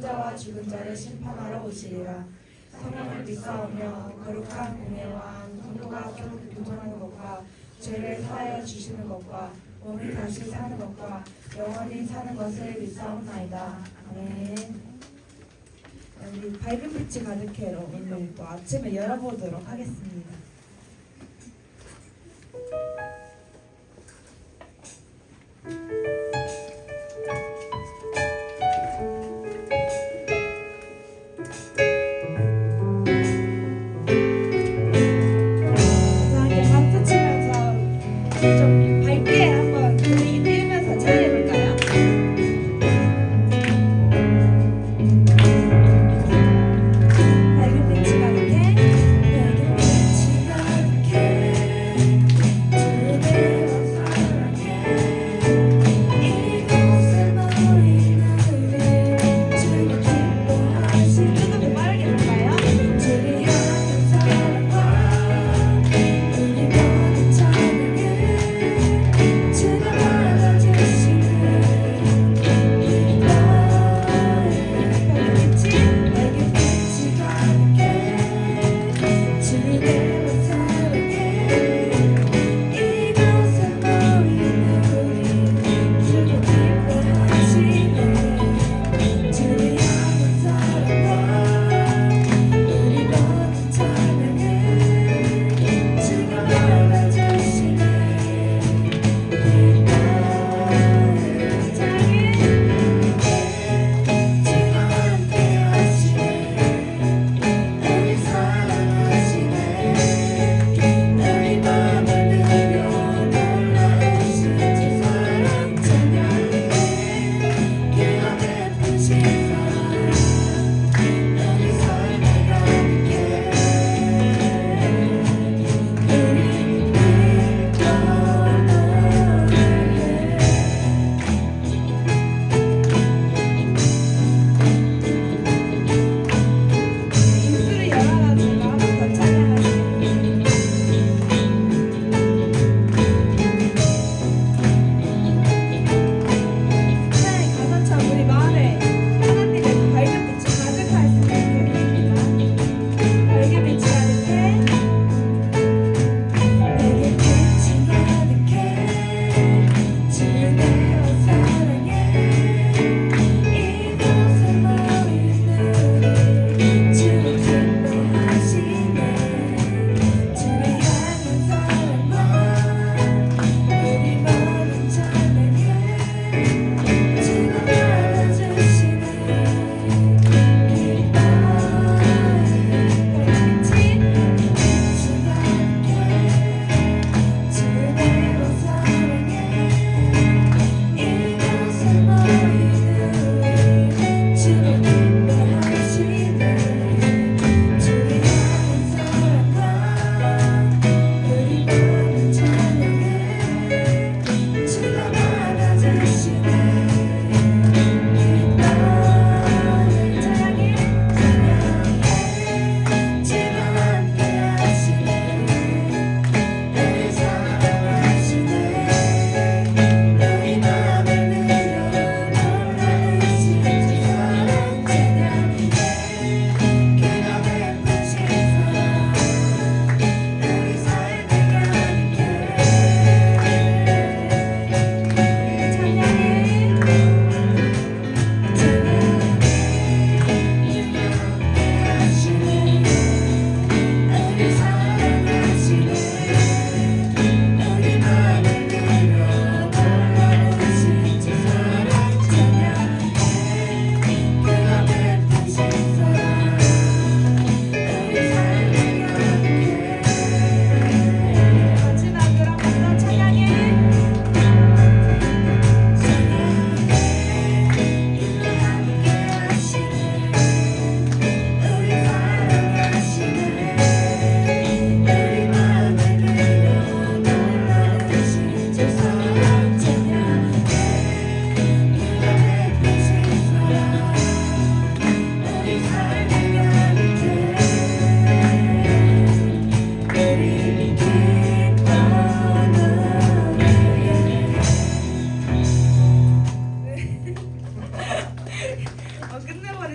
자와 죽은 자를 심판하러 오시리라. 성령을 믿사오며 거룩한 공예와 성도가 교통하는 것과 죄를 사하여 주시는 것과 몸이 다시 사는 것과 영원히 사는 것을 믿사옵나이다. 아멘. 우리 밝은 빛이 가득해로 오늘 또 아침에 열어보도록 하겠습니다. 좀 밝게 한번 분위기 띄우면서 찬양해볼까요? 밝은 빛이 가득해, 밝은 빛이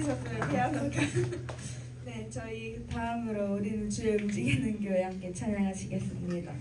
잘하셨어요. 피아노가. 네, 저희 다음으로 우리는 주의 움직이는 교회 함께 찬양하시겠습니다.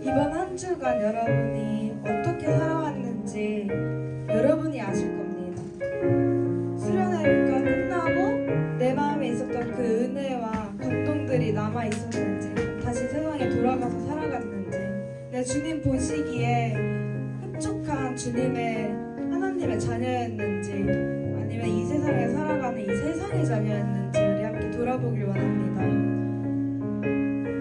이번 한 주간 여러분이 어떻게 살아왔는지 여러분이 아실 겁니다. 수련회가 끝나고 내 마음에 있었던 그 은혜와 감동들이 남아 있었는지, 다시 세상에 돌아가서 살아갔는지, 내 주님 보시기에 흡족한 주님의 하나님의 자녀였는지, 아니면 이 세상에 살아가는 이 세상의 자녀였는지 우리 함께 돌아보길 원합니다.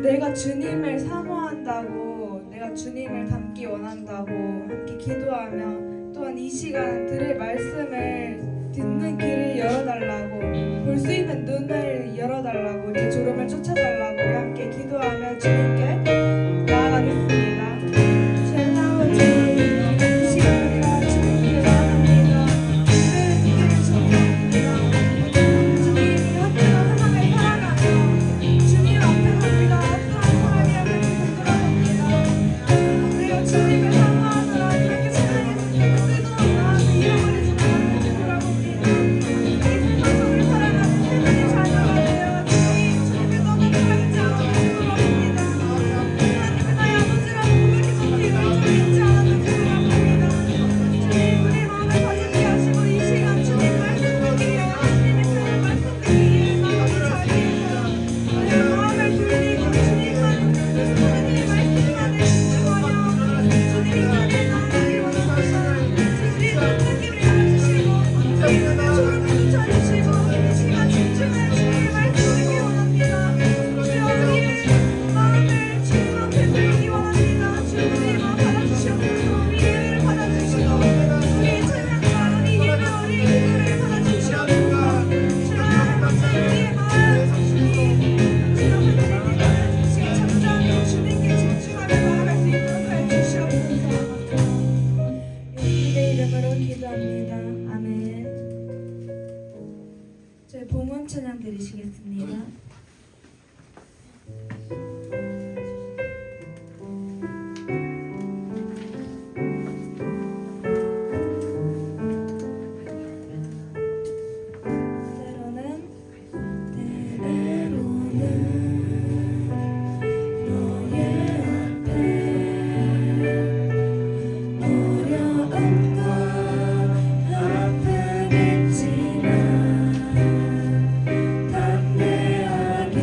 내가 주님을 사모한다고, 내가 주님을 닮기 원한다고 함께 기도하며, 또한 이 시간 들을 말씀을 듣는 귀를 열어달라고, 볼 수 있는 눈을 열어달라고, 우리 졸음을 쫓아달라고 우리 함께 기도하며 주님께 나아가겠습니다. 주님 아버지, 이 시간 우리가 주님께 나아갑니다. 주님을 축복합니다. 주님이 어떤 세상을 살아가며 주님 앞에서 우리가 어떤 사람이었는지 돌아봅니다. 내가 주님을 사모하느라 이렇게 세상에서 뜨거운 마음을 잃어버리지 않았는지 돌아봅니다. 이 세상을 살아가는 세상의 자녀가 되어 주님을 떠나지 않았는지 돌아봅니다. 하나님은 나의 아버지라고 고백해서 이걸 잊지 않았는지 돌아봅니다. 주님, 우리 마음을 가지게 하시고 이 시간 주님 말씀 듣기 위해, 하나님의 표현 말씀 듣기 위해 나가는 자리에서 내 마음을 돌리고 주님만, 주님의 말씀만에 집중하여 주님이 나를 나아가길 원합니다. 주님 느낌을 열어주시고 주님의 조명을 쫓아주시고 이 시간 집중해 주님의 말씀 듣기 원합니다. 주여 우리의 마음을 주님 앞에 드리기 원합니다. 주여 우리의 마음 받아주시옵소서. 우리 예배를 받아주시고 우리의 찬양과 우리 예배, 우리 기도를 받아주시옵소서. 주여 아버지, 우리의 마음 주님 앞에 드립니다. 이 시간 잠잠히 주님께 집중하며 나아갈 수 있도록 하여 주시옵소서. 예수님의 이름으로 기도합니다. 아멘. 저희 봉헌 찬양 드리시겠습니다. 때로는 너의 앞에 어려움과 아프겠지만 담대하게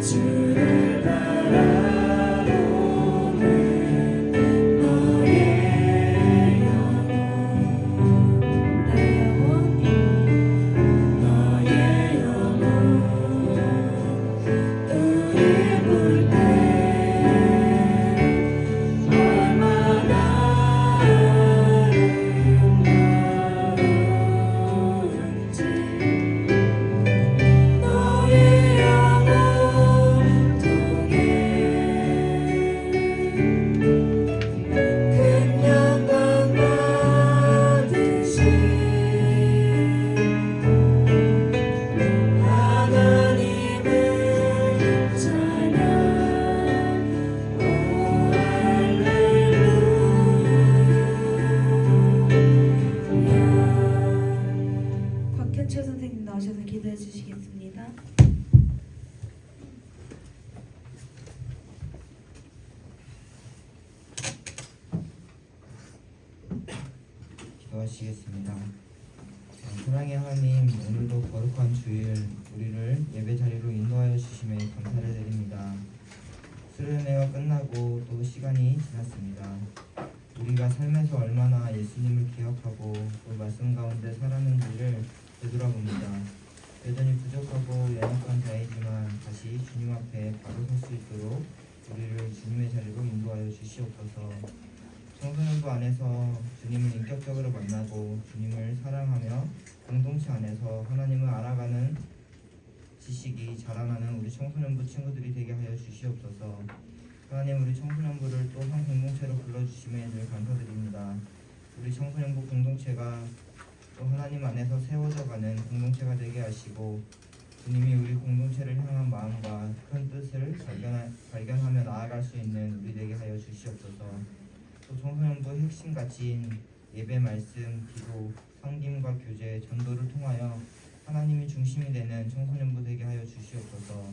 주를 바라보는 너의 영혼, 내 영혼, 너의 영혼, 우릴 볼 때 얼마나 아름다운지, 너의 영혼 통해 큰 영광 받으신 하나님을 찬양. 오 할렐루야. 곽현철 선생님 나오셔서 기도해 주시겠습니다. 기도하시겠습니다. 사랑의 하나님, 오늘도 거룩한 주일 우리를 예배 자리로 인도하여 주심에 감사를 드립니다. 수련회가 끝나고 또 시간이 지났습니다. 우리가 삶에서 얼마나 예수님을 기억하고 또 말씀 가운데 살았는지를 되돌아봅니다. 여전히 부족하고 연약한 자이지만 다시 주님 앞에 바로 설 수 있도록 우리를 주님의 자리로 인도하여 주시옵소서. 청소년부 안에서 주님을 인격적으로 만나고 주님을 사랑하며 공동체 안에서 하나님을 알아가는 지식이 자라나는 우리 청소년부 친구들이 되게 하여 주시옵소서. 하나님, 우리 청소년부를 또 한 공동체로 불러주심에 늘 감사드립니다. 우리 청소년부 공동체가 또 하나님 안에서 세워져가는 공동체가 되게 하시고 주님이 우리 공동체를 향한 마음과 큰 뜻을 발견하며 나아갈 수 있는 우리 되게 하여 주시옵소서. 또 청소년부 핵심 가치인 예배, 말씀, 기도, 섬김과 교제, 전도를 통하여 하나님이 중심이 되는 청소년부 되게 하여 주시옵소서.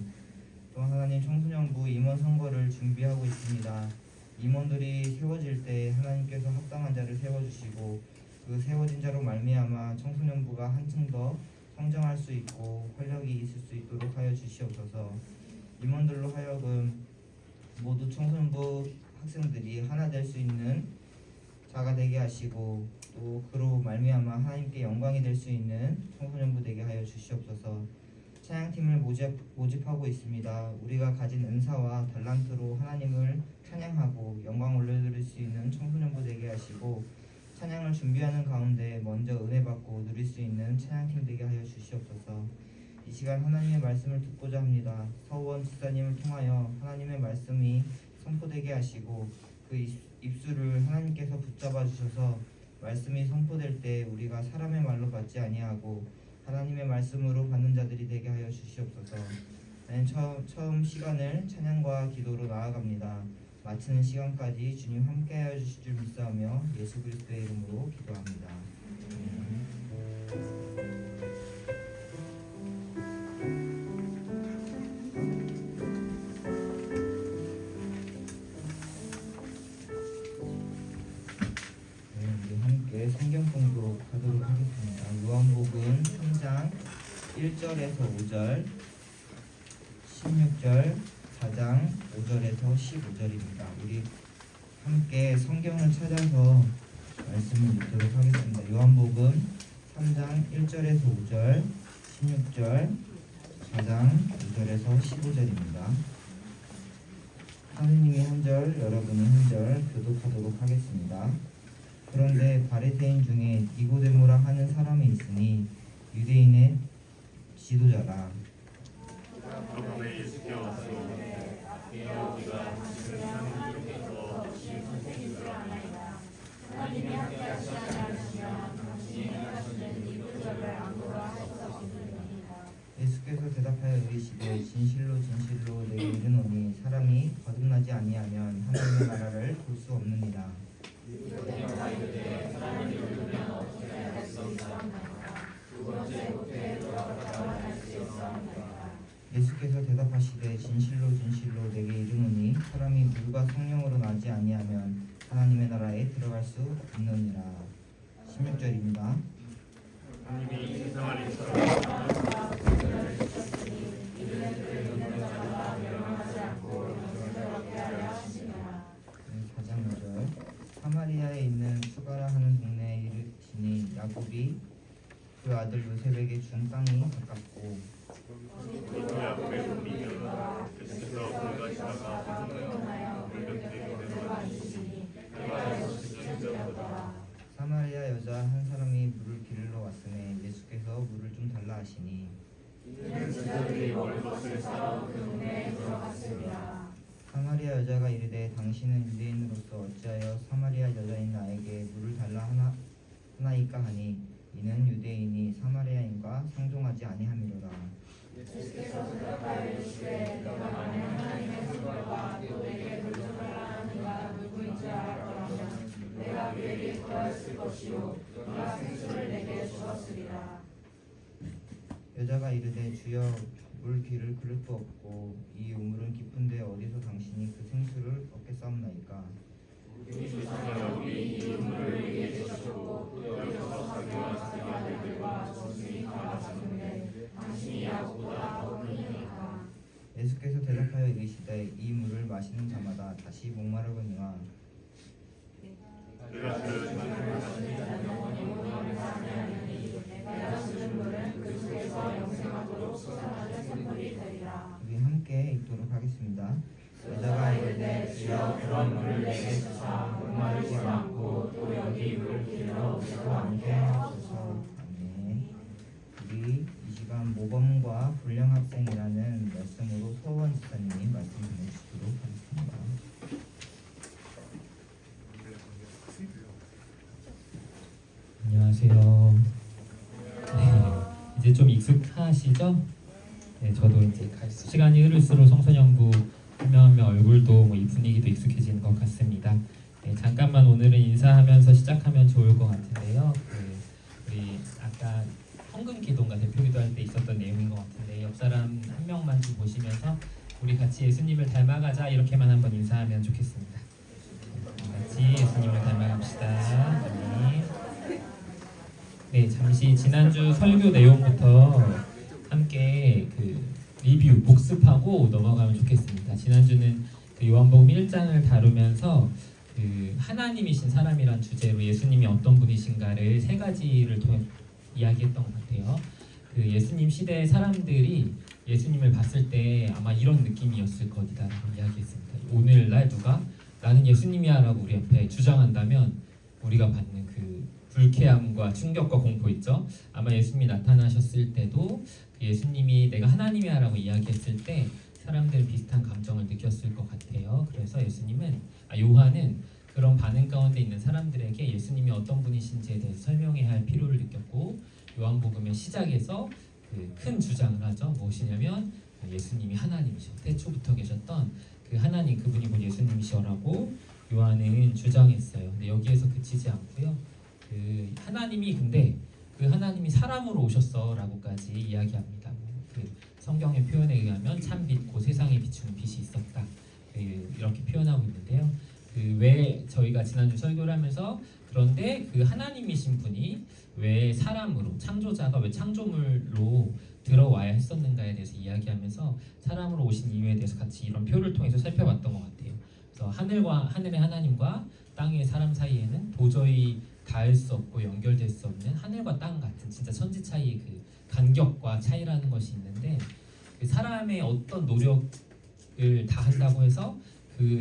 또 하나님 청소년부 임원 선거를 준비하고 있습니다. 임원들이 세워질 때 하나님께서 합당한 자를 세워주시고 그 세워진 자로 말미암아 청소년부가 한층 더 성장할 수 있고 활력이 있을 수 있도록 하여 주시옵소서. 임원들로 하여금 모두 청소년부 학생들이 하나 될 수 있는 자가 되게 하시고 또 그로 말미암아 하나님께 영광이 될 수 있는 청소년부 되게 하여 주시옵소서. 찬양팀을 모집하고 있습니다. 우리가 가진 은사와 달란트로 하나님을 찬양하고 영광 올려드릴 수 있는 청소년부 되게 하시고 찬양을 준비하는 가운데 먼저 은혜 받고 누릴 수 있는 찬양팀 되게 하여 주시옵소서. 이 시간 하나님의 말씀을 듣고자 합니다. 서원 집사님을 통하여 하나님의 말씀이 선포되게 하시고 그 입술을 하나님께서 붙잡아 주셔서 말씀이 선포될 때 우리가 사람의 말로 받지 아니하고 하나님의 말씀으로 받는 자들이 되게 하여 주시옵소서. 나는 처음 시간을 찬양과 기도로 나아갑니다. 마치는 시간까지 주님 함께하여 주실 줄 믿사오며 예수 그리스도의 이름으로 기도합니다. 우리 함께 성경 공독하도록 하겠습니다. 요한복음 3장 1절에서 5절, 16절, 4장 5절에서 15절입니다. 우리 함께 성경을 찾아서 말씀을 읽도록 하겠습니다. 요한복음 3장 1절에서 5절, 16절, 4장 5절에서 15절입니다. 선생님이 한 절, 여러분이 한 절 교독하도록 하겠습니다. 그런데 바리새인 중에 니고데모라 하는 사람이 있으니 유대인의 지도자라. 그분의 예수께 왔소. 우리가 하나님께서 주신 선생님을 아나이다. 하나님이 함께 하시지 않으시면 당신이 행하시는 이도저를 아무도 할 수 없느니라. 예수께서 대답하여 이르시되 진실로 진실로 내게 이르노니 사람이 거듭나지 아니하면 하나님의 나라를 볼 수 없느니라. 니고데모가 이르되 사람이 죽으면 어떻게 할 수 있사옵나이까. 두 번째 못해 돌아가서 할 수 있사옵나이까. 예수께서 대답하시되 진실로 진실로 내게 이르노니 사람이 물과 성령으로 나지 아니하면 하나님의 나라에 들어갈 수 없느니라. 16절입니다. 하나님이 세상을 이처럼 네, 4장 5절. 사마리아에 있는 수가라 하는 동네에 이르시니 야곱이 그 아들 요셉에게 준 땅이 가깝고 또 야곱의 손이며 예수께서 그가 지나가 건너여 물병들에게 내려가시니 그가 예수께서 지나가더라. 사마리아 여자 한 사람이 물을 기르러 왔으매 예수께서 물을 좀 달라 하시니 이는 제자들이 먹을 것을 사러 그 동네에 들어갔습니다. 사마리아 여자가 이르되 당신은 유대인으로서 어찌하여 사마리아 여자인 나에게 물을 달라 하나이까 하니 이는 유대인이 사마리아인과 상종하지 아니함이로라. 예수께서 대답하여 이르시되 너가 만일 하나님의 손과 또 내게 물 좀 달라 하는가 누구인 줄 알 거라면 내가 그에게 구하였을 것이요 그가 생수를 내게 주었으리라. 여자가 이르되 주여 물 기를 그릇도 없고 이 우물은 깊은데 어디서 당신이 그 생수를 얻겠사옵나이까. 우리 조상 야곱이 이 우물을 우리에게 주셨고 또 여기서 자기와 자기 아들들과 저승이 다 마셨는데 당신이 야곱보다 더 크니까. 예수께서 대답하여 이르시되 이 물을 마시는 자마다 다시 목마르거니와 그가 주는 물을 마시는 자는 영원히 사지 아니하니 내가 주는 물은 그 속에서 영생하도록 솟아나는 샘물이 되리라. 우리 함께 읽도록 하겠습니다. 여자가 이르되 주여 그런 물을 내게 주사 목마르지 않고 또 여기 물 길러 우리와 함께 하옵소서. 아멘. 우리 이 시간 모범과 불량학생이라는 말씀으로 소원 집사님이 말씀 전해주시도록 하겠습니다. 안녕하세요. 네, 이제 좀 익숙하시죠? 네, 저도 이제 시간이 흐를수록 청소년부 하면 얼굴도 이 분위기도 익숙해지는 것 같습니다. 네, 잠깐만 오늘은 인사하면서 시작하면 좋을 것 같은데요. 우리 아까 헌금 기도인가 대표 기도할 때 있었던 내용인 것 같은데 옆 사람 한 명만 좀 보시면서 우리 같이 예수님을 닮아가자 이렇게만 한번 인사하면 좋겠습니다. 같이 예수님을 닮아갑시다. 아멘. 네, 잠시 지난주 설교 내용부터 함께 리뷰 복습하고 넘어가면 좋겠습니다. 지난주는 요한복음 1장을 다루면서 하나님이신 사람이란 주제로 예수님이 어떤 분이신가를 세 가지를 통해 이야기했던 것 같아요. 예수님 시대의 사람들이 예수님을 봤을 때 아마 이런 느낌이었을 것이다라고 이야기했습니다. 오늘날 누가 나는 예수님이야라고 우리 옆에 주장한다면 우리가 받는 불쾌함과 충격과 공포 있죠. 아마 예수님이 나타나셨을 때도 예수님이 내가 하나님이야라고 이야기했을 때 사람들은 비슷한 감정을 느꼈을 것 같아요. 그래서 요한은 그런 반응 가운데 있는 사람들에게 예수님이 어떤 분이신지에 대해서 설명해야 할 필요를 느꼈고, 요한복음의 시작에서 큰 주장을 하죠. 무엇이냐면 예수님이 하나님이셔. 태초부터 계셨던 하나님, 그분이 곧 예수님이셔라고 요한은 주장했어요. 근데 여기에서 그치지 않고요. 하나님이 근데 하나님이 사람으로 오셨어라고까지 이야기합니다. 성경의 표현에 의하면 참빛 곧 세상에 비추는 빛이 있었다. 이렇게 표현하고 있는데요. 왜 저희가 지난주 설교를 하면서 그런데 하나님이신 분이 왜 사람으로, 창조자가 왜 창조물로 들어와야 했었는가에 대해서 이야기하면서 사람으로 오신 이유에 대해서 같이 이런 표를 통해서 살펴봤던 것 같아요. 그래서 하늘의 하나님과 땅의 사람 사이에는 도저히 닿을 수 없고 연결될 수 없는 하늘과 땅 같은 진짜 천지 차이의 간격과 차이라는 것이 있는데, 사람의 어떤 노력을 다 한다고 해서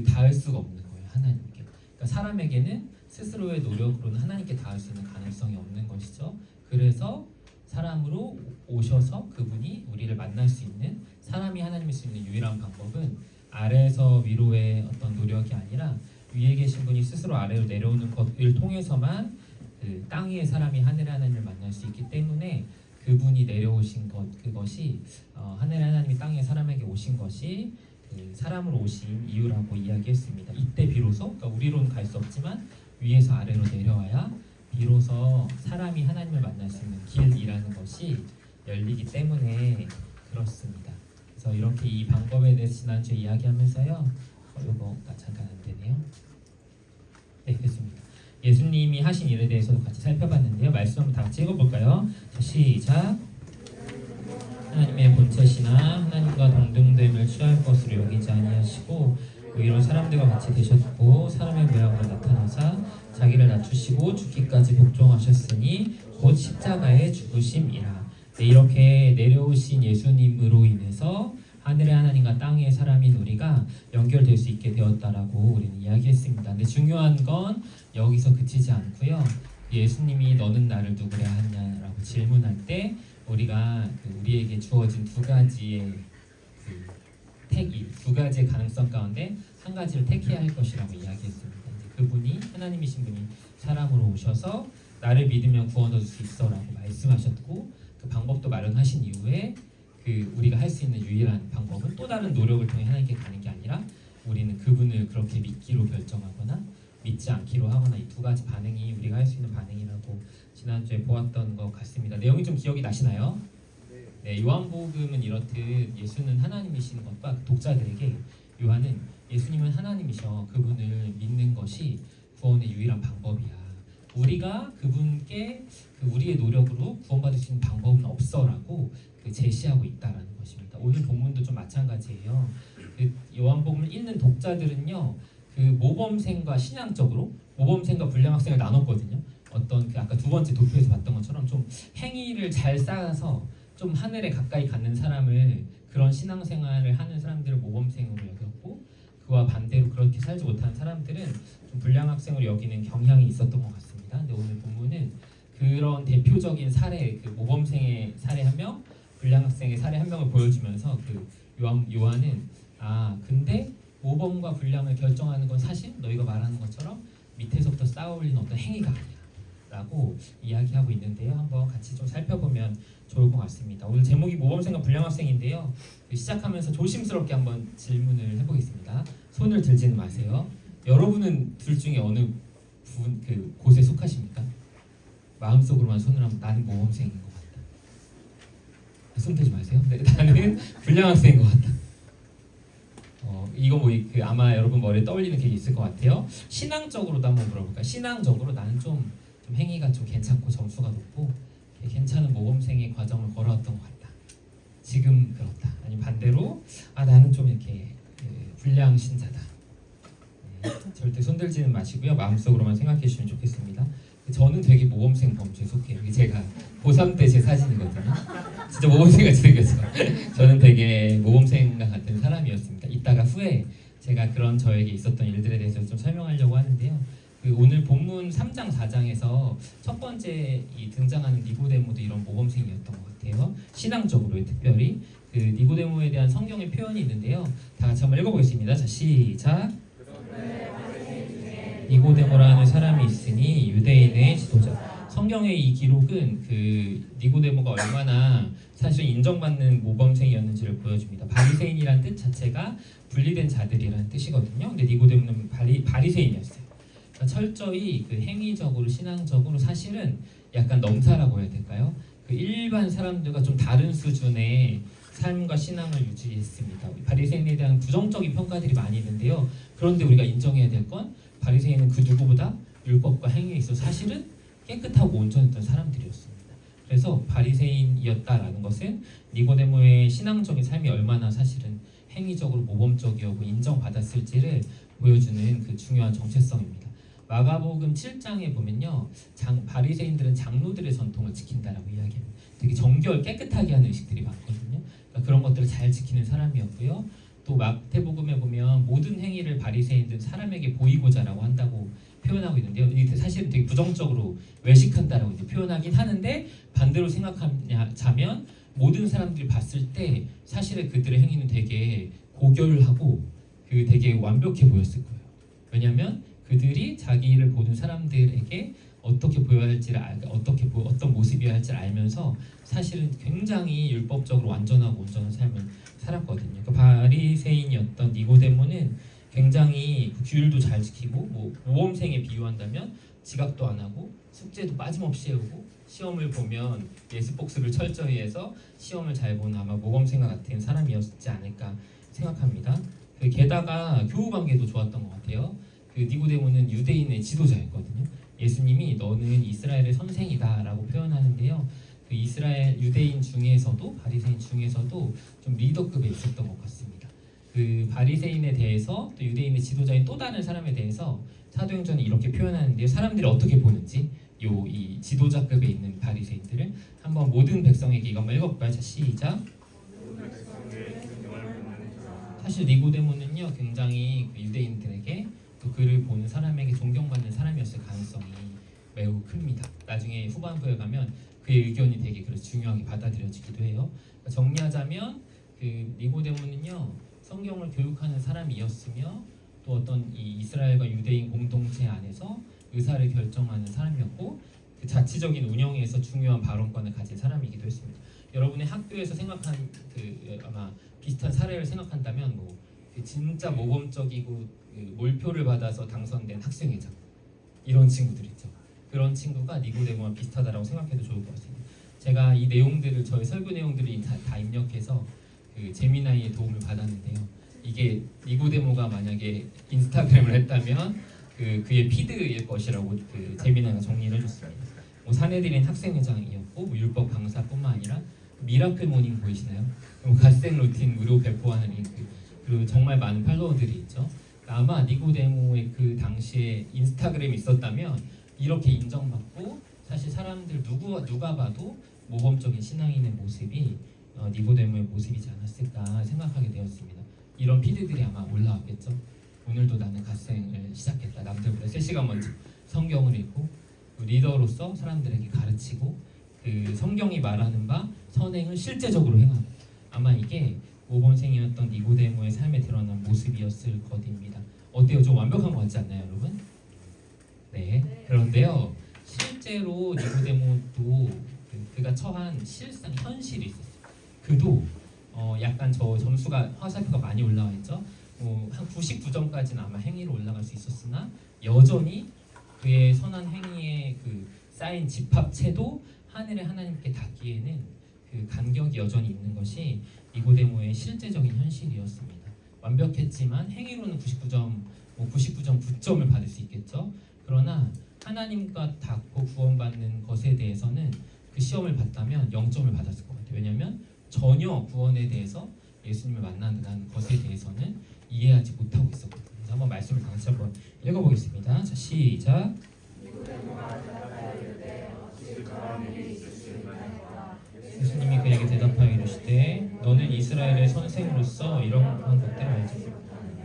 닿을 수가 없는 거예요, 하나님께. 그러니까 사람에게는 스스로의 노력으로는 하나님께 닿을 수 있는 가능성이 없는 것이죠. 그래서 사람으로 오셔서 그분이 우리를 만날 수 있는, 사람이 하나님일 수 있는 유일한 방법은 아래에서 위로의 어떤 노력이 아니라 위에 계신 분이 스스로 아래로 내려오는 것을 통해서만 땅 위의 사람이 하늘의 하나님을 만날 수 있기 때문에 그분이 내려오신 그것이 하늘의 하나님이 땅 위의 사람에게 오신 것이 사람으로 오신 이유라고 이야기했습니다. 이때 비로소, 그러니까 우리로는 갈 수 없지만 위에서 아래로 내려와야 비로소 사람이 하나님을 만날 수 있는 길이라는 것이 열리기 때문에 그렇습니다. 그래서 이렇게 이 방법에 대해서 지난주에 이야기하면서요. 이거가 잠깐 안 되네요. 네, 됐습니다. 예수님이 하신 일에 대해서도 같이 살펴봤는데요. 말씀 한번 다 같이 읽어볼까요? 자, 시작. 하나님의 본체시나 하나님과 동등됨을 취할 것으로 여기지 아니하시고 오히려 사람들과 같이 되셨고 사람의 모양으로 나타나사 자기를 낮추시고 죽기까지 복종하셨으니 곧 십자가의 죽으심이라. 네, 이렇게 내려오신 예수님으로 인해서 하늘의 하나님과 땅의 사람인 우리가 연결될 수 있게 되었다라고 우리는 이야기했습니다. 근데 중요한 건 여기서 그치지 않고요. 예수님이 너는 나를 누구라 하냐라고 질문할 때 우리가 우리에게 주어진 두 가지의 두 가지의 가능성 가운데 한 가지를 택해야 할 것이라고 이야기했습니다. 이제 그분이 하나님이신 분이 사람으로 오셔서 나를 믿으면 구원 얻을 수 있어라고 말씀하셨고, 그 방법도 마련하신 이후에 우리가 할 수 있는 유일한 방법은 또 다른 노력을 통해 하나님께 가는 게 아니라 우리는 그분을 그렇게 믿기로 결정하거나 믿지 않기로 하거나, 이 두 가지 반응이 우리가 할 수 있는 반응이라고 지난주에 보았던 것 같습니다. 내용이 좀 기억이 나시나요? 네, 요한복음은 이렇듯 예수는 하나님이신 것과 독자들에게 요한은 예수님은 하나님이셔, 그분을 믿는 것이 구원의 유일한 방법이야. 우리가 그분께 우리의 노력으로 구원받을 수 있는 방법은 없어라고 제시하고 있다라는 것입니다. 오늘 본문도 좀 마찬가지예요. 요한복음을 읽는 독자들은요, 모범생과 신앙적으로 모범생과 불량 학생을 나눴거든요. 어떤 아까 두 번째 도표에서 봤던 것처럼 좀 행위를 잘 쌓아서 좀 하늘에 가까이 가는 사람을, 그런 신앙생활을 하는 사람들을 모범생으로 여겼고, 그와 반대로 그렇게 살지 못하는 사람들은 좀 불량 학생으로 여기는 경향이 있었던 것 같습니다. 근데 오늘 본문은 그런 대표적인 사례, 모범생의 사례 한 명, 불량 학생의 사례 한 명을 보여주면서 요한은 근데 모범과 불량을 결정하는 건 사실 너희가 말하는 것처럼 밑에서부터 쌓아올리는 어떤 행위가 아니야 라고 이야기하고 있는데요. 한번 같이 좀 살펴보면 좋을 것 같습니다. 오늘 제목이 모범생과 불량 학생인데요. 시작하면서 조심스럽게 한번 질문을 해보겠습니다. 손을 들지는 마세요. 여러분은 둘 중에 어느 곳에 속하십니까? 마음속으로만 손을 하면 나는 모범생인 것 같다. 손 들지 마세요. 네, 나는 불량 학생인 것 같다. 이거 그 아마 여러분 머리에 떠올리는 게 있을 것 같아요. 신앙적으로도 한번 물어볼까요? 신앙적으로 나는 좀 행위가 좀 괜찮고 점수가 높고 괜찮은 모범생의 과정을 걸어왔던 것 같다. 지금 그렇다. 아니면 반대로 나는 좀 이렇게 불량 신자다. 절대 손들지는 마시고요. 마음속으로만 생각해 주시면 좋겠습니다. 저는 되게 모범생 범주에 속해요. 이게 제가 고3 때 제 사진이거든요. 진짜 모범생같이 생겼어요. 저는 되게 모범생과 같은 사람이었습니다. 이따가 후에 제가 그런 저에게 있었던 일들에 대해서 좀 설명하려고 하는데요. 오늘 본문 3장 4장에서 첫 번째 이 등장하는 니고데모도 이런 모범생이었던 것 같아요. 신앙적으로 특별히 그 니고데모에 대한 성경의 표현이 있는데요. 다 같이 한번 읽어보겠습니다. 자, 시작. 니고데모라는 사람이 있으니 유대인의 지도자. 성경의 이 기록은 그 니고데모가 얼마나 사실 인정받는 모범생이었는지를 보여줍니다. 바리새인이라는 뜻 자체가 분리된 자들이라는 뜻이거든요. 근데 니고데모는 바리새인이었어요. 그러니까 철저히 그 행위적으로 신앙적으로 사실은 약간 넘사라고 해야 될까요? 그 일반 사람들과 좀 다른 수준의 삶과 신앙을 유지했습니다. 바리새인에 대한 부정적인 평가들이 많이 있는데요. 그런데 우리가 인정해야 될 건 바리새인은 그 누구보다 율법과 행위에 있어 사실은 깨끗하고 온전했던 사람들이었습니다. 그래서 바리새인이었다라는 것은 니고데모의 신앙적인 삶이 얼마나 사실은 행위적으로 모범적이었고 인정받았을지를 보여주는 그 중요한 정체성입니다. 마가복음 7장에 보면요, 바리새인들은 장로들의 전통을 지킨다라고 이야기합니다. 되게 정결 깨끗하게 하는 의식들이 많거든요. 그러니까 그런 것들을 잘 지키는 사람이었고요. 또 마태복음에 보면 모든 행위를 바리새인들은 사람에게 보이고자라고 한다고 표현하고 있는데요. 이게 사실은 되게 부정적으로 외식한다라고 이제 표현하긴 하는데 반대로 생각하자면 모든 사람들이 봤을 때 사실은 그들의 행위는 되게 고결하고 되게 완벽해 보였을 거예요. 왜냐하면 그들이 자기를 보는 사람들에게 어떻게 보여야 할지를 어떤 모습이어야 할지를 알면서 사실은 굉장히 율법적으로 완전하고 온전한 삶을 살았거든요. 그러니까 바리새인이었던 니고데모는 굉장히 규율도 잘 지키고 모범생에 비유한다면 지각도 안 하고 숙제도 빠짐없이 해오고 시험을 보면 예습복습을 철저히 해서 시험을 잘 보는 아마 모범생과 같은 사람이었지 않을까 생각합니다. 게다가 교우관계도 좋았던 것 같아요. 니고데모는 유대인의 지도자였거든요. 예수님이 너는 이스라엘의 선생이다라고 표현하는데요. 이스라엘 유대인 중에서도 바리새인 중에서도 좀 리더급에 있었던 것 같습니다. 바리새인에 대해서 또 유대인의 지도자인 또 다른 사람에 대해서 사도행전이 이렇게 표현하는데요. 사람들이 어떻게 보는지 이 지도자급에 있는 바리새인들을 한번 모든 백성에게 이거 한번 읽어볼까요? 자, 시작. 사실 니고데모는요 굉장히 유대인들에게 또 그를 보는 사람에게 존경받는 사람이었을 가능성이 매우 큽니다. 나중에 후반부에 가면 그의 의견이 되게 그래서 중요하게 받아들여지기도 해요. 그러니까 정리하자면 니고데모는요 성경을 교육하는 사람이었으며 또 어떤 이 이스라엘과 유대인 공동체 안에서 의사를 결정하는 사람이었고 그 자치적인 운영에서 중요한 발언권을 가진 사람이기도 했습니다. 여러분의 학교에서 생각한 아마 비슷한 사례를 생각한다면 진짜 모범적이고 몰표를 받아서 당선된 학생회장 이런 친구들 있죠. 그런 친구가 니고데모와 비슷하다라고 생각해도 좋을 것 같습니다. 제가 이 내용들을 저희 설교 내용들을 다 입력해서 제미나이의 도움을 받았는데요. 이게 니고데모가 만약에 인스타그램을 했다면 그의 피드일 것이라고 제미나이가 정리를 해줬습니다. 사내들인 학생회장이었고 율법 강사뿐만 아니라 미라클 모닝 보이시나요? 갓생 루틴 무료 배포하는 그리고 정말 많은 팔로워들이 있죠. 아마 니고데모의 그 당시에 인스타그램이 있었다면 이렇게 인정받고 사실 사람들 누가 봐도 모범적인 신앙인의 모습이 니고데모의 모습이지 않았을까 생각하게 되었습니다. 이런 피드들이 아마 올라왔겠죠. 오늘도 나는 갓생을 시작했다. 남들보다 3시간 먼저 성경을 읽고 리더로서 사람들에게 가르치고 성경이 말하는 바 선행을 실제적으로 행하고 아마 이게 모범생이었던 니고데모의 삶에 드러난 모습이었을 것입니다. 어때요? 좀 완벽한 것 같지 않나요, 여러분? 네. 그런데요, 실제로 니고데모도 그가 처한 실상, 현실이 있었어요. 그도 약간 저 점수가 화살표가 많이 올라와 있죠. 한 99점까지는 아마 행위로 올라갈 수 있었으나 여전히 그의 선한 행위에 쌓인 집합체도 하늘의 하나님께 닿기에는 간격이 여전히 있는 것이 니고데모의 실제적인 현실이었습니다. 완벽했지만 행위로는 99점, 99점 9점을 받을 수 있겠죠. 그러나 하나님과 닿고 구원받는 것에 대해서는 그 시험을 봤다면 0점을 받았을 것 같아요. 왜냐하면 전혀 구원에 대해서 예수님을 만난다는 것에 대해서는 이해하지 못하고 있었거든요. 한번 말씀을 다 같이 한번 읽어보겠습니다. 자, 시작. 예수님이 그에게 대답하여 이르시되 너는 이스라엘의 선생으로서 이런 것들을 알지.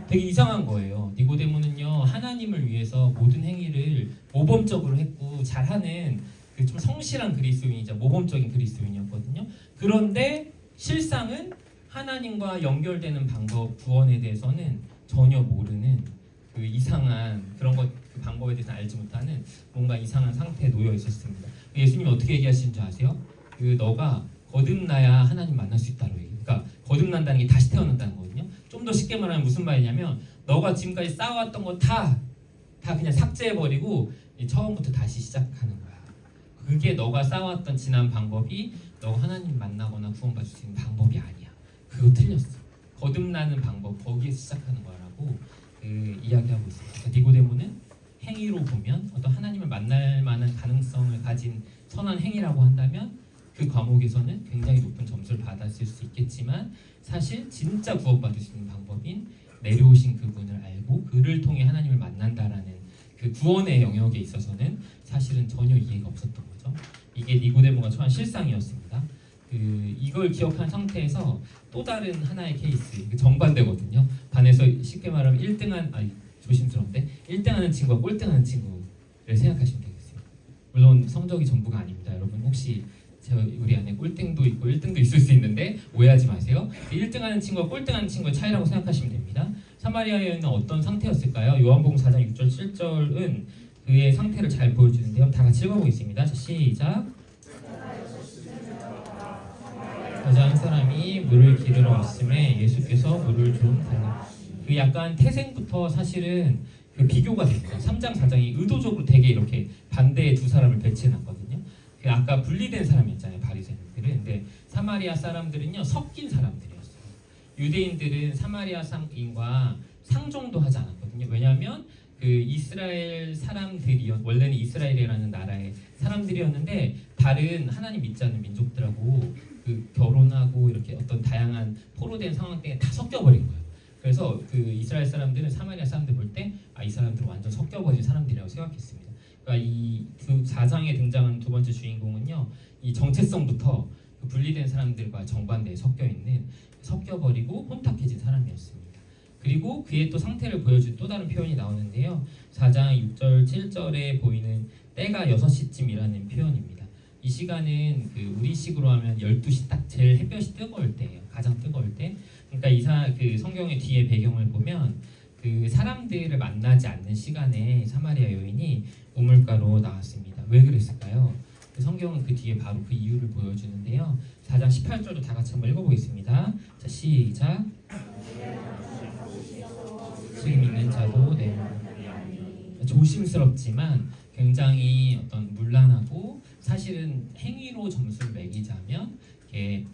되게 이상한 거예요. 니고데모는요 하나님을 위해서 모든 행위를 모범적으로 했고 잘하는 그 좀 성실한 그리스도인이자 모범적인 그리스도인이었거든요. 그런데 실상은 하나님과 연결되는 방법, 구원에 대해서는 전혀 모르는 그 이상한 그런 것, 그 방법에 대해서 알지 못하는 뭔가 이상한 상태에 놓여 있었습니다. 예수님이 어떻게 얘기하시는 줄 아세요? 그 너가 거듭나야 하나님 만날 수 있다고 얘기해요. 그러니까 거듭난다는 게 다시 태어난다는 거거든요. 좀 더 쉽게 말하면 무슨 말이냐면 너가 지금까지 쌓아왔던 거 다 그냥 삭제해버리고 처음부터 다시 시작하는 거야. 그게 너가 쌓아왔던 지난 방법이 너가 하나님 만나거나 구원받을 수 있는 방법이 아니야. 그거 틀렸어. 거듭나는 방법 거기에서 시작하는 거라고 이야기하고 있습니다. 그러니까 니고데모는 행위로 보면 어떤 하나님을 만날 만한 가능성을 가진 선한 행위라고 한다면 그 과목에서는 굉장히 높은 점수를 받았을 수 있겠지만 사실 진짜 구원받을 수 있는 방법인 내려오신 그분을 알고 그를 통해 하나님을 만난다라는 그 구원의 영역에 있어서는 사실은 전혀 이해가 없었던 거죠. 이게 니고데모가 처한 실상이었습니다. 이걸 기억한 상태에서 또 다른 하나의 케이스, 정반대거든요. 반에서 쉽게 말하면 1등한, 조심스러운데 1등하는 친구와 꼴등하는 친구를 생각하시면 되겠습니다. 물론 성적이 전부가 아닙니다. 여러분 혹시 우리 안에 꼴등도 있고 1등도 있을 수 있는데 오해하지 마세요. 1등하는 친구와 꼴등하는 친구의 차이라고 생각하시면 됩니다. 사마리아 여인은 어떤 상태였을까요? 요한복음 4장 6절 7절은 그의 상태를 잘 보여주는데요. 다 같이 읽어보겠습니다. 자, 시작. 여자 한 사람이 물을 기르러 왔음에 예수께서 물을 좀 달라. 그 약간 태생부터 사실은 그 비교가 됩니다. 3장 4장이 의도적으로 되게 이렇게 반대의 두 사람을 배치해놨거든요. 그 아까 분리된 사람이 있잖아요, 바리새인들은. 근데 사마리아 사람들은요 섞인 사람들이었어요. 유대인들은 사마리아 상인과 상종도 하지 않았거든요. 왜냐하면 그 이스라엘 사람들이 원래는 이스라엘이라는 나라의 사람들이었는데 다른 하나님 믿지 않는 민족들하고 그 결혼하고 이렇게 어떤 다양한 포로된 상황 때문에 다 섞여버린 거예요. 그래서 그 이스라엘 사람들은 사마리아 사람들 볼 때 이 사람들은 완전 섞여버린 사람들이라고 생각했습니다. 그러니까 이 4장에 등장하는 두 번째 주인공은요, 이 정체성부터 그 분리된 사람들과 정반대에 섞여버리고 혼탁해진 사람이었습니다. 그리고 그의 또 상태를 보여준 또 다른 표현이 나오는데요. 4장 6절 7절에 보이는 때가 6시쯤이라는 표현입니다. 이 시간은 그 우리식으로 하면 12시 딱 제일 햇볕이 뜨거울 때예요. 가장 뜨거울 때. 그러니까 그 성경의 뒤에 배경을 보면 그 사람들을 만나지 않는 시간에 사마리아 여인이 우물가로 나왔습니다. 왜 그랬을까요? 그 성경은 그 뒤에 바로 그 이유를 보여주는데요. 4장 18절도 다 같이 한번 읽어보겠습니다. 자, 시작. 지금 있는 자도 내 조심스럽지만 굉장히 어떤 문란하고 사실은 행위로 점수를 매기자면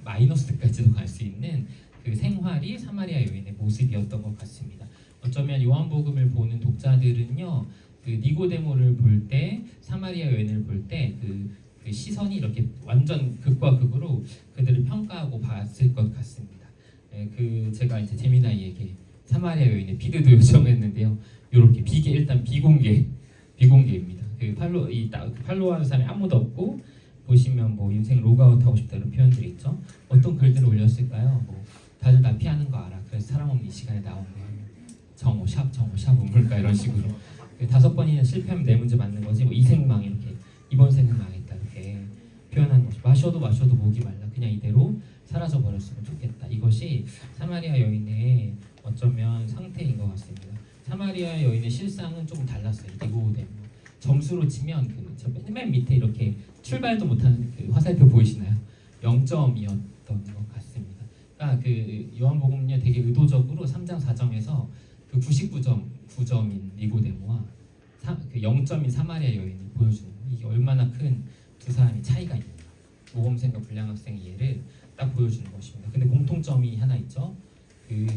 마이너스까지도 갈 수 있는 그 생활이 사마리아 여인의 모습이었던 것 같습니다. 어쩌면 요한복음을 보는 독자들은요, 그 니고데모를 볼 때, 사마리아 여인을 볼 때 그 시선이 이렇게 완전 극과 극으로 그들을 평가하고 봤을 것 같습니다. 제가 이제 제미나이에게 사마리아 여인의 비드도 요청했는데요. 이렇게 일단 비공개입니다. 팔로우하는 사람이 아무도 없고 보시면 뭐 인생 로그아웃 하고 싶다 이런 표현들이 있죠. 어떤 글들을 올렸을까요? 뭐 다들 나 피하는 거 알아. 그래서 사람 없는 이 시간에 나온 거예요. 정오샵 우물가 이런 식으로 5번이나 실패하면 내 문제 맞는 거지. 뭐 이생망 이렇게 이번 생은 망했다 이렇게 표현하는 거죠. 마셔도 목이 말라. 그냥 이대로 사라져 버렸으면 좋겠다. 이것이 사마리아 여인의 어쩌면 상태인 것 같습니다. 사마리아 여인의 실상은 조금 달랐어요. 니고데모. 점수로 치면 맨 밑에 이렇게 출발도 못하는 그 화살표 보이시나요? 0점이었던 것 같습니다. 그러니까 그 요한복음은요 되게 의도적으로 3장 4장에서 그 99.9점인 니고데모와 그 0점인 사마리아 여인을 보여주는 거예요. 이게 얼마나 큰 두 사람의 차이가 있는가. 모범생과 불량학생의 예를 딱 보여주는 것입니다. 근데 공통점이 하나 있죠. 그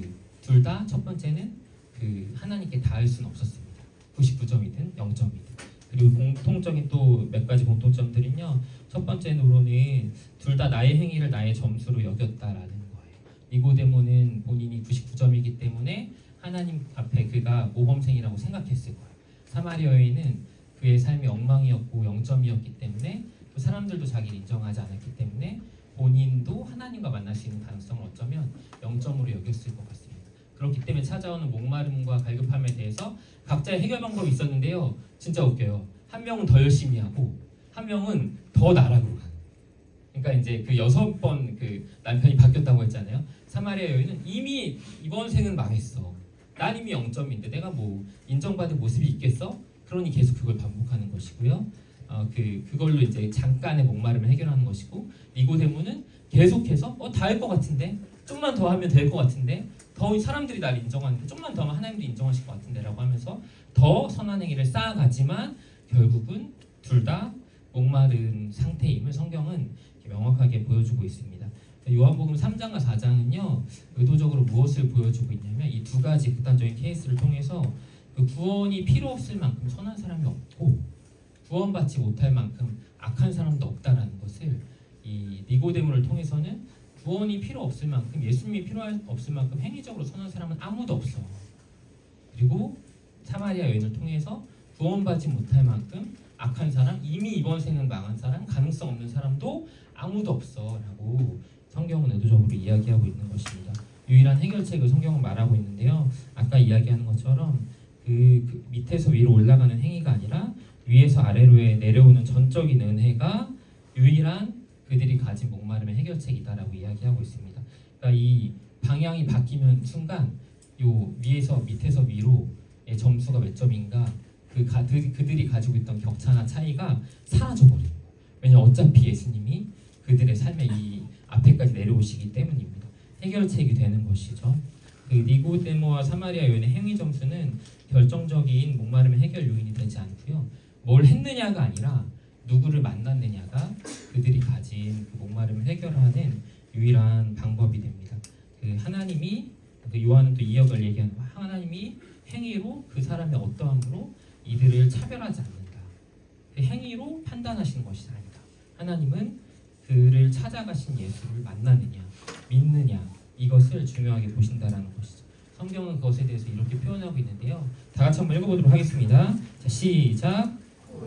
둘 다 첫 번째는 그 하나님께 닿을 수는 없었습니다. 99점이든 0점이든. 그리고 공통적인 또 몇 가지 공통점들은요. 첫 번째로는 둘 다 나의 행위를 나의 점수로 여겼다라는 거예요. 니고데모는 본인이 99점이기 때문에 하나님 앞에 그가 모범생이라고 생각했을 거예요. 사마리아 여인은 그의 삶이 엉망이었고 0점이었기 때문에 또 사람들도 자기를 인정하지 않았기 때문에 본인도 하나님과 만날 수 있는 가능성을 어쩌면 0점으로 여겼을 것 같습니다. 그렇기 때문에 찾아오는 목마름과 갈급함에 대해서 각자의 해결 방법이 있었는데요. 진짜 웃겨요. 한 명은 더 열심히 하고 한 명은 더 나라고 가는. 그러니까 이제 그 6번 그 남편이 바뀌었다고 했잖아요. 사마리아 여인은 이미 이번 생은 망했어. 난 이미 0점인데 내가 뭐 인정받을 모습이 있겠어? 그러니 계속 그걸 반복하는 것이고요. 그걸로 이제 잠깐의 목마름을 해결하는 것이고, 니고데모는 계속해서 다 할 것 같은데 좀만 더 하면 될 것 같은데 더 사람들이 날 인정하는데 좀만 더 하면 하나님도 인정하실 것 같은데라고 하면서 더 선한 행위를 쌓아가지만 결국은 둘 다 목마른 상태임을 성경은 명확하게 보여주고 있습니다. 요한복음 3장과 4장은요 의도적으로 무엇을 보여주고 있냐면 이 두 가지 극단적인 케이스를 통해서 그 구원이 필요 없을 만큼 선한 사람이 없고 구원받지 못할 만큼 악한 사람도 없다라는 것을 이 니고데모를 통해서는 구원이 필요 없을 만큼 예수님이 필요 없을 만큼 행위적으로 선한 사람은 아무도 없어. 그리고 사마리아 여인을 통해서 구원받지 못할 만큼 악한 사람, 이미 이번 생은 망한 사람, 가능성 없는 사람도 아무도 없어라고 성경은 의도적으로 이야기하고 있는 것입니다. 유일한 해결책을 성경은 말하고 있는데요. 아까 이야기하는 것처럼 그 밑에서 위로 올라가는 행위가 아니라 위에서 아래로 내려오는 전적인 은혜가 유일한 그들이 가진 목마름의 해결책이다라고 이야기하고 있습니다. 그러니까 이 방향이 바뀌는 순간 요 위에서 밑에서 위로의 점수가 몇 점인가 그들이 가지고 있던 격차나 차이가 사라져버려요. 왜냐하면 어차피 예수님이 그들의 삶의 이 앞에까지 내려오시기 때문입니다. 해결책이 되는 것이죠. 그 니고데모와 사마리아 여인의 행위 점수는 결정적인 목마름의 해결 요인이 되지 않고요. 뭘 했느냐가 아니라 누구를 만났느냐가 그들이 가진 그 목마름을 해결하는 유일한 방법이 됩니다. 그 하나님이 그 요한은 또 2역을 얘기하는 거 하나님이 행위로 그 사람의 어떠함으로 이들을 차별하지 않는다. 그 행위로 판단하시는 것이 아니다. 하나님은 그를 찾아가신 예수를 만났느냐, 믿느냐 이것을 중요하게 보신다라는 것이죠. 성경은 그것에 대해서 이렇게 표현하고 있는데요. 다 같이 한번 읽어보도록 하겠습니다. 자, 시작.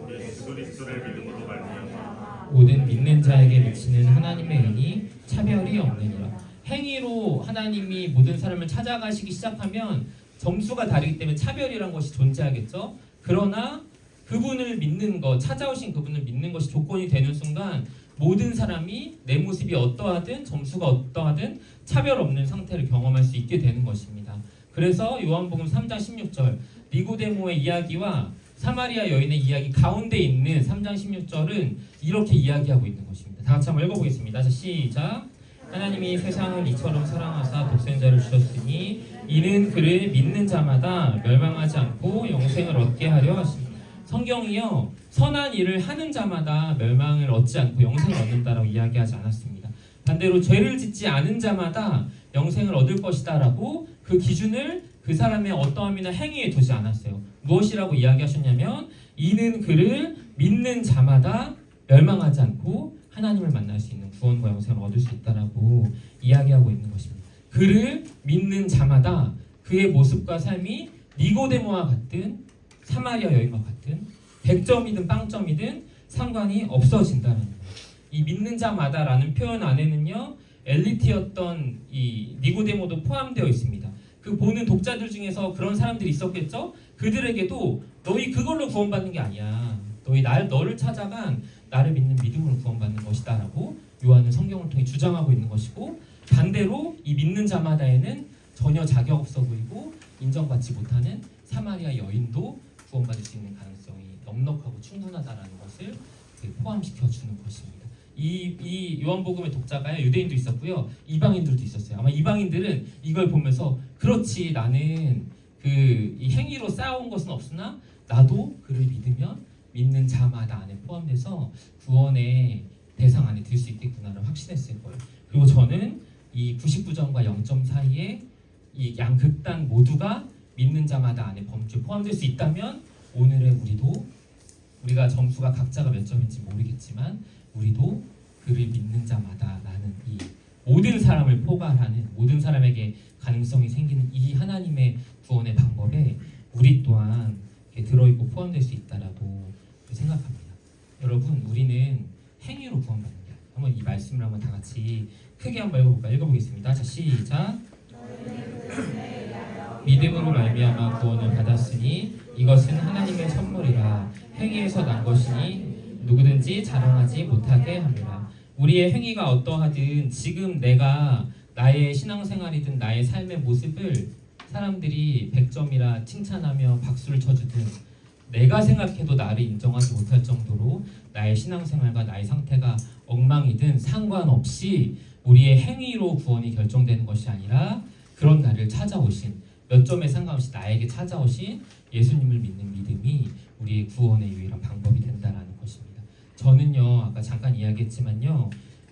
예수 그리스도를 믿음으로 말미암아 모든 믿는 자에게 미치는 하나님의 은이 차별이 없느니라. 행위로 하나님이 모든 사람을 찾아가시기 시작하면 점수가 다르기 때문에 차별이란 것이 존재하겠죠. 그러나 그분을 믿는 것, 찾아오신 그분을 믿는 것이 조건이 되는 순간 모든 사람이 내 모습이 어떠하든 점수가 어떠하든 차별 없는 상태를 경험할 수 있게 되는 것입니다. 그래서 요한복음 3장 16절 니고데모의 이야기와 사마리아 여인의 이야기 가운데 있는 3장 16절은 이렇게 이야기하고 있는 것입니다. 다 같이 한번 읽어보겠습니다. 자, 시작. 하나님이 세상을 이처럼 사랑하사 독생자를 주셨으니 이는 그를 믿는 자마다 멸망하지 않고 영생을 얻게 하려 하십니다. 성경이요 선한 일을 하는 자마다 멸망을 얻지 않고 영생을 얻는다라고 이야기하지 않았습니다. 반대로 죄를 짓지 않은 자마다 영생을 얻을 것이다라고 그 기준을 그 사람의 어떠함이나 행위에 두지 않았어요. 무엇이라고 이야기하셨냐면 이는 그를 믿는 자마다 멸망하지 않고 하나님을 만날 수 있는 구원과 영생을 얻을 수 있다라고 이야기하고 있는 것입니다. 그를 믿는 자마다 그의 모습과 삶이 니고데모와 같든 사마리아 여인과 같든 100점이든 빵점이든 상관이 없어진다는 거예요. 이 믿는 자마다라는 표현 안에는요 엘리트였던 이 니고데모도 포함되어 있습니다. 그 보는 독자들 중에서 그런 사람들이 있었겠죠? 그들에게도 너희 그걸로 구원받는 게 아니야. 너를 찾아간 나를 믿는 믿음으로 구원받는 것이다 라고 요한은 성경을 통해 주장하고 있는 것이고, 반대로 이 믿는 자마다에는 전혀 자격 없어 보이고 인정받지 못하는 사마리아 여인도 구원받을 수 있는 가능성이 넉넉하고 충분하다라는 것을 포함시켜 주는 것입니다. 이 요한복음의 독자가요 유대인도 있었고요 이방인들도 있었어요. 아마 이방인들은 이걸 보면서 그렇지 나는 이 행위로 쌓아온 것은 없으나 나도 그를 믿으면 믿는 자마다 안에 포함돼서 구원의 대상 안에 들 수 있겠구나를 확신했을 거예요. 그리고 저는 이 99점과 0점 사이에 이 양극단 모두가 믿는 자마다 안에 범주에 포함될 수 있다면 오늘의 우리도 우리가 점수가 각자가 몇 점인지 모르겠지만 우리도 그를 믿는 자마다라는 이 모든 사람을 포괄하는 모든 사람에게 가능성이 생기는 이 하나님의 구원의 방법에 우리 또한 들어있고 포함될 수 있다라고 생각합니다. 여러분 우리는 행위로 구원받는 게 아니에요. 한번 이 말씀을 한번 다 같이 크게 한번 읽어볼까요? 읽어보겠습니다. 자 시작. 믿음으로 말미암아 구원을 받았으니 이것은 하나님의 선물이라 행위에서 난 것이니 누구든지 자랑하지 못하게 합니다. 우리의 행위가 어떠하든 지금 내가 나의 신앙생활이든 나의 삶의 모습을 사람들이 100점이라 칭찬하며 박수를 쳐주든 내가 생각해도 나를 인정하지 못할 정도로 나의 신앙생활과 나의 상태가 엉망이든 상관없이 우리의 행위로 구원이 결정되는 것이 아니라 그런 나를 찾아오신 몇 점에 상관없이 나에게 찾아오신 예수님을 믿는 믿음이 우리의 구원의 유일한 방법이 된다라는 것입니다. 저는요 아까 잠깐 이야기했지만요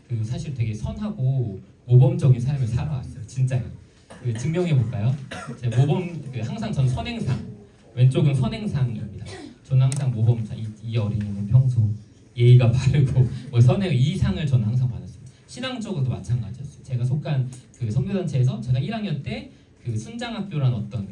그 사실 되게 선하고 모범적인 삶을 살아왔어요. 진짜요. 그 증명해 볼까요? 제 모범 항상 전 선행상 왼쪽은 선행상입니다. 저는 항상 모범상 이 어린이는 평소 예의가 바르고 뭐 선행 이 상을 저는 항상 받았어요. 신앙적으로도 마찬가지였어요. 제가 속한 그 선교단체에서 제가 1학년 때 그 순장학교란 어떤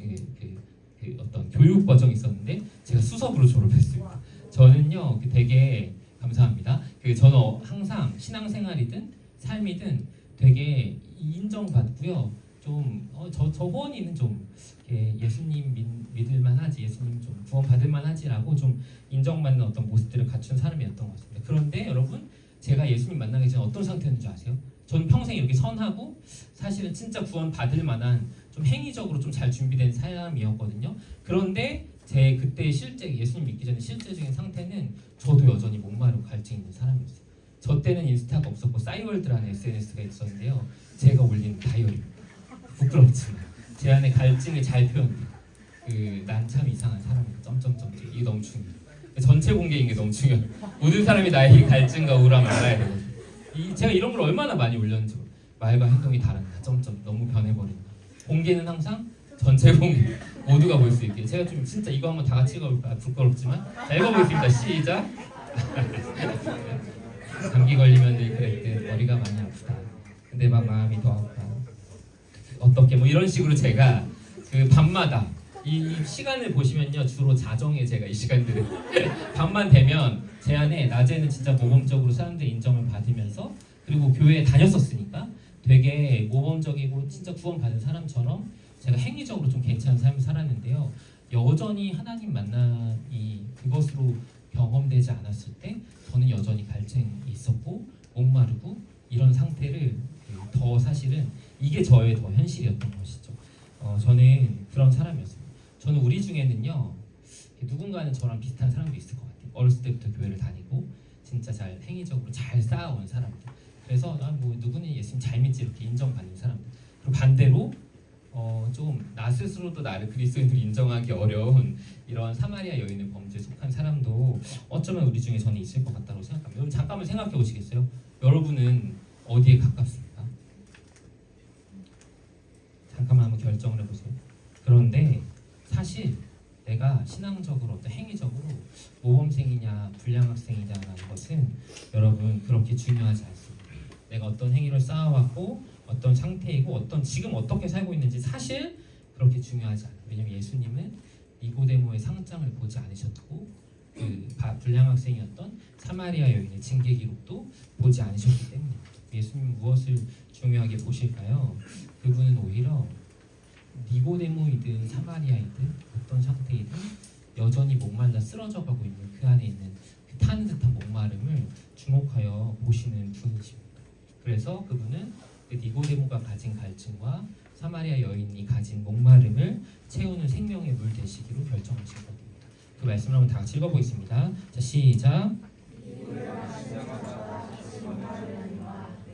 어떤 교육 과정이 있었는데 제가 수석으로 졸업했습니다. 저는요 되게 감사합니다. 저는 항상 신앙생활이든 삶이든 되게 인정받고요. 좀 저 호원이는 좀 예수님 믿을만하지, 예수님 좀 구원받을만하지라고 좀 인정받는 어떤 모습들을 갖춘 사람이었던 것 같습니다. 그런데 여러분 제가 예수님 만나기 전에 어떤 상태였는지 아세요? 전 평생 이렇게 선하고 사실은 진짜 구원받을 만한 좀 행위적으로 좀 잘 준비된 사람이었거든요. 그런데 제 그때 실제 예수님 믿기 전에 실제적인 상태는 저도 여전히 목마르고 갈증 있는 사람이었어요. 저 때는 인스타가 없었고 싸이월드라는 SNS가 있었는데요. 제가 올리는 다이어리입니다. 부끄럽지만 제 안에 갈증이 잘 표현돼요. 난 참 이상한 사람이다. 점점점 이게 너무 중요해요. 전체 공개인 게 너무 중요해요. 모든 사람이 나의 갈증과 우울함을 알아야 되거든요. 제가 이런 걸 얼마나 많이 올렸는지 말과 행동이 다른다. 점점 너무 변해버린다. 공개는 항상 전체 공개 모두가 볼 수 있게. 제가 좀 진짜 이거 한번 다 같이 읽어볼까 부끄럽지만 자 읽어보겠습니다. 시작. 감기 걸리면 늘 그랬듯 머리가 많이 아프다. 근데 막 마음이 더 아프다. 어떻게 뭐 이런 식으로 제가 그 밤마다 이 시간을 보시면요 주로 자정에 제가 이 시간들을 밤만 되면 제 안에 낮에는 진짜 모범적으로 사람들 인정을 받으면서 그리고 교회에 다녔었으니까 되게 모범적이고 진짜 구원받은 사람처럼 제가 행위적으로 좀 괜찮은 삶을 살았는데요. 여전히 하나님 만남이 그것으로 경험되지 않았을 때 저는 여전히 갈증이 있었고 목마르고 이런 상태를 더 사실은 이게 저의 더 현실이었던 것이죠. 저는 그런 사람이었어요. 저는 우리 중에는요 누군가는 저랑 비슷한 사람도 있을 것 같아요. 어렸을 때부터 교회를 다니고 진짜 잘 행위적으로 잘 쌓아온 사람들. 그래서 뭐 누구는 예수님 잘 믿지 이렇게 인정받는 사람들. 그리고 반대로 좀 나 스스로도 나를 그리스도인으로 인정하기 어려운 이런 사마리아 여인의 범죄에 속한 사람도 어쩌면 우리 중에 저는 있을 것 같다고 생각합니다. 여러분 잠깐만 생각해 보시겠어요? 여러분은 어디에 가깝습니까? 잠깐만 한번 결정을 해보세요. 그런데 사실 내가 신앙적으로 어떤 행위적으로 모범생이냐 불량학생이냐라는 것은 여러분 그렇게 중요하지 않습니다. 내가 어떤 행위를 쌓아왔고 어떤 상태이고 지금 어떻게 살고 있는지 사실 그렇게 중요하지 않아요. 왜냐하면 예수님은 니고데모의 상장을 보지 않으셨고 불량학생이었던 사마리아 여인의 징계 기록도 보지 않으셨기 때문에 예수님은 무엇을 중요하게 보실까요? 그분은 오히려 니고데모이든 사마리아이든 어떤 상태이든 여전히 목말라 쓰러져가고 있는 그 안에 있는 그 타는 듯한 목마름을 주목하여 보시는 분이십니다. 그래서 그분은 그 니고데모가 가진 갈증과 사마리아 여인이 가진 목마름을 채우는 생명의 물 되시기로 결정하신 겁니다. 그 말씀을 한번 다 같이 읽어보겠습니다. 자 시작.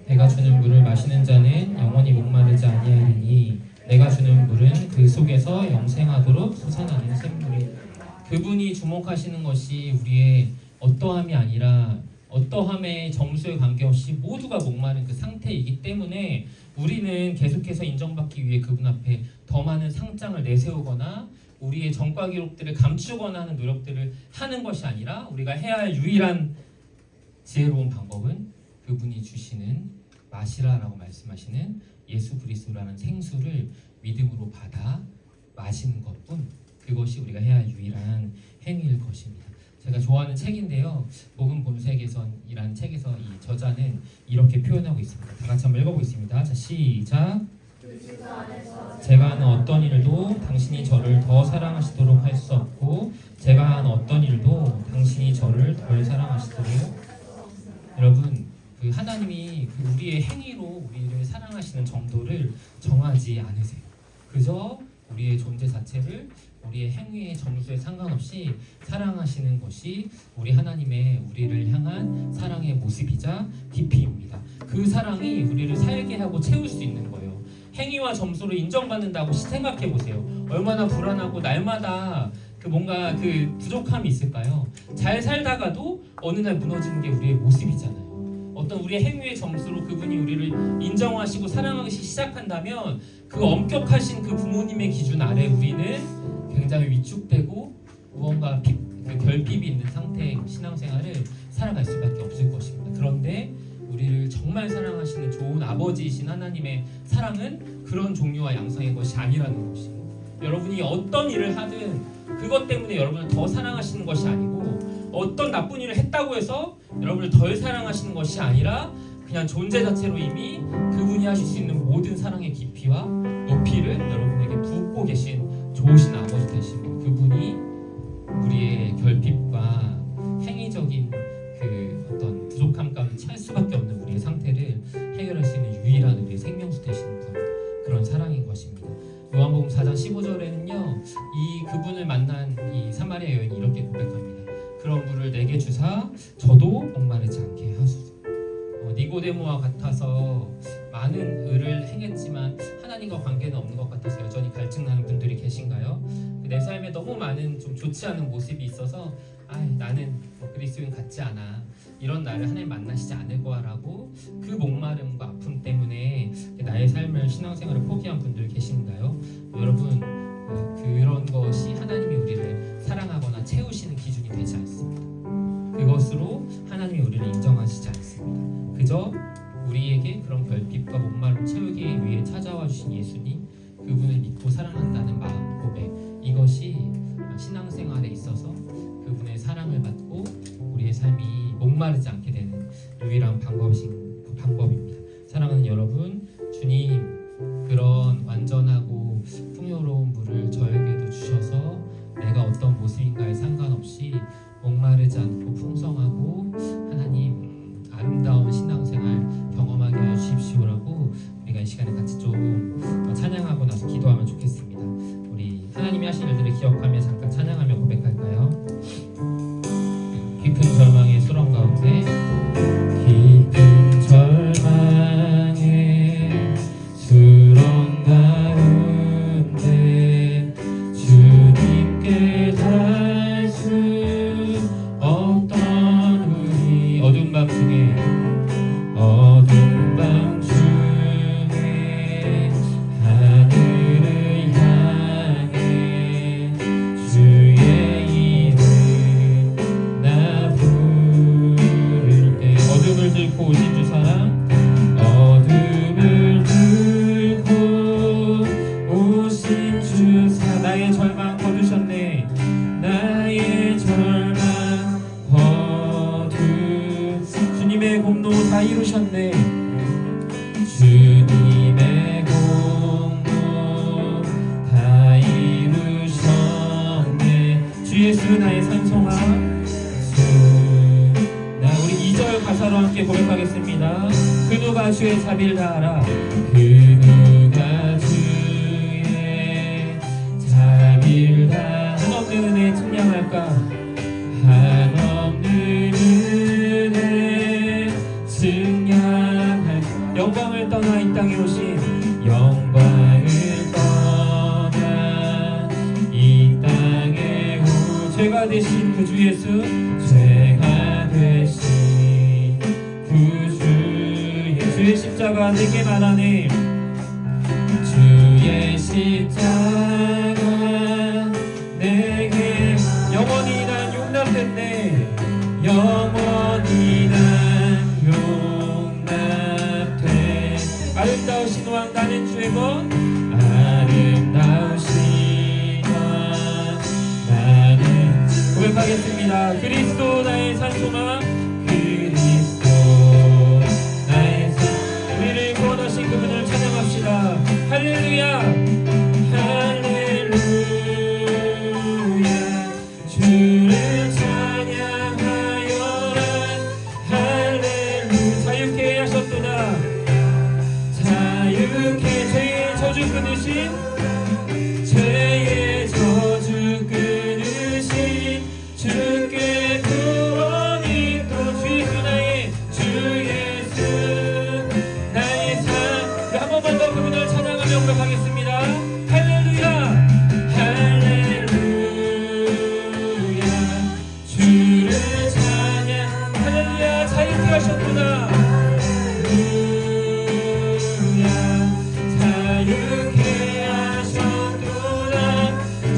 내가 주는 물을 마시는 자는 영원히 목마르지 아니하리니 내가 주는 물은 그 속에서 영생하도록 솟아나는 샘물이. 그분이 주목하시는 것이 우리의 어떠함이 아니라 어떠함의 점수에 관계없이 모두가 목마른 그 상태이기 때문에 우리는 계속해서 인정받기 위해 그분 앞에 더 많은 상장을 내세우거나 우리의 전과 기록들을 감추거나 하는 노력들을 하는 것이 아니라 우리가 해야 할 유일한 지혜로운 방법은 그분이 주시는 마시라라고 말씀하시는 예수 그리스도라는 생수를 믿음으로 받아 마시는 것뿐, 그것이 우리가 해야 할 유일한 행위일 것입니다. 제가 좋아하는 책인데요, 복음 본색에서이라는 책에서 이 저자는 이렇게 표현하고 있습니다. 다 같이 한번 읽어보겠습니다. 자, 시작. 제가 하는 어떤 일도 당신이 저를 더 사랑하시도록 할 수 없고 제가 하는 어떤 일도 당신이 저를 덜 사랑하시도록. 여러분, 그 하나님이 그 우리의 행위로 우리를 사랑하시는 정도를 정하지 않으세요. 그저 우리의 존재 자체를 우리의 행위의 점수에 상관없이 사랑하시는 것이 우리 하나님의 우리를 향한 사랑의 모습이자 깊이입니다. 그 사랑이 우리를 살게 하고 채울 수 있는 거예요. 행위와 점수로 인정받는다고 생각해 보세요. 얼마나 불안하고 날마다 그 뭔가 그 부족함이 있을까요? 잘 살다가도 어느 날 무너지는 게 우리의 모습이잖아요. 어떤 우리의 행위의 점수로 그분이 우리를 인정하시고 사랑하기 시작한다면 그 엄격하신 그 부모님의 기준 아래 우리는 굉장히 위축되고 무언가 그 결핍이 있는 상태의 신앙생활을 살아갈 수밖에 없을 것입니다. 그런데 우리를 정말 사랑하시는 좋은 아버지이신 하나님의 사랑은 그런 종류와 양상의 것이 아니라는 것이에요. 여러분이 어떤 일을 하든 그것 때문에 여러분을 더 사랑하시는 것이 아니고 어떤 나쁜 일을 했다고 해서 여러분을 덜 사랑하시는 것이 아니라 그냥 존재 자체로 이미 그분이 하실 수 있는 모든 사랑의 깊이와 높이를 여러분에게 붓고 계신 좋으신 아버지 되신 그분이 우리의 결핍과 행위적인 그 어떤 부족함 가운데 찰 수밖에 없는 우리의 상태를 해결할 수 있는 유일한 우리의 생명수 되신 분, 그런 사랑인 것입니다. 요한복음 4장 15절에는요, 이 그분을 만난 이 사마리아 여인이 이렇게 고백합니다. 그런 물을 내게 주사 저도 목마르지 않게 하소서. 니고데모와 같아서 많은 의를 행했지만 하나님과 관계는 없는 것 같아서 여전히 갈증나는 분들이 계신가요? 내 삶에 너무 많은 좀 좋지 않은 모습이 있어서 나는 그리스도인 같지 않아, 이런 나를 하나님 만나시지 않을 거라고 그 목마름과 아픔 때문에 나의 삶을 신앙생활을 포기한 분들 계신가요? 여러분, 그런 것이 하나님이 우리를 사랑하거나 채우시는 기준이 되지 않습니다. 그것으로 하나님이 우리를 인정하시지 않습니다. 그저 우리에게 그런 결핍과 목마름 채우기 위해 찾아와 주신 예수님, 그분을 믿고 사랑한다는 마음 고백, 이것이 신앙생활에 있어서 그분의 사랑을 받고 우리의 삶이 목마르지 않게 되는 유일한 방법입니다. 사랑하는 여러분, 주님 그런 완전하고 풍요로운 물을 저에게도 주셔서 내가 어떤 모습인가에 상관없이 목마르지 않고 풍성하고 하나님 아름다운 신앙생활 경험하게 해주십시오라고 우리가 이 시간에 같이 좀 찬양하고 나서 기도하면 좋겠습니다. 우리 하나님이 하신 일들을 기억하며 잠깐 찬양하며 고백할까요? 깊은 절망의 수렁 가운데, 깊은 절망의 수렁 가운데 주님께 닿을 수 없던 우리 어두운 밤 중에 하늘을 향해 주의 이름 나 부를 때 어둠을 들고 오신 주 사랑, 어둠을 들고 오신 주 사랑, 나의 절망 거두셨네, 나의 절망 거두 주님의 공로 다 이루셨네, 주님의 공로 다 이루셨네, 주 예수 나의 산송아 나 우리 2절 가사로 함께 고백하겠습니다. 그 누가 주의 자비를 다하라, 그 누가 주의 자비를 다 한없는 은혜 찬양할까, 한없는 은혜 증량할 영광을 떠나 이 땅에 오신 영광을 떠나 이 땅에 오 죄가 되신 그 주 예수, 죄가 되신 주의 십자가 내게 말하네. 주의 십자가 내게 영원히 난 용납됐네. 영원히 난 용납돼. 아름다우신 왕 나는 주의 것. 아름다우신 왕 나는 고백하겠습니다. 그리스도 나의 산소망. 그리스도 나의 산. 우리를 구원하신 그분을 찬양합시다. 할렐루야 할렐루야. 주를 찬양하여라. 할렐루야. 자유케 하셨도다. 자유케. 죄의 저주 끊으신. 죄의 저주 끊으신 주께 구원이 또. 주 예수 나의 주 예수 나의 삶. 한 번만 더 그분을 찬양하며 고백하겠습니다. 할렐루야 할렐루야. 주를 찬양. 할렐루야. 자유케 하셨구나. 할렐루야. 자유케 하셨도다.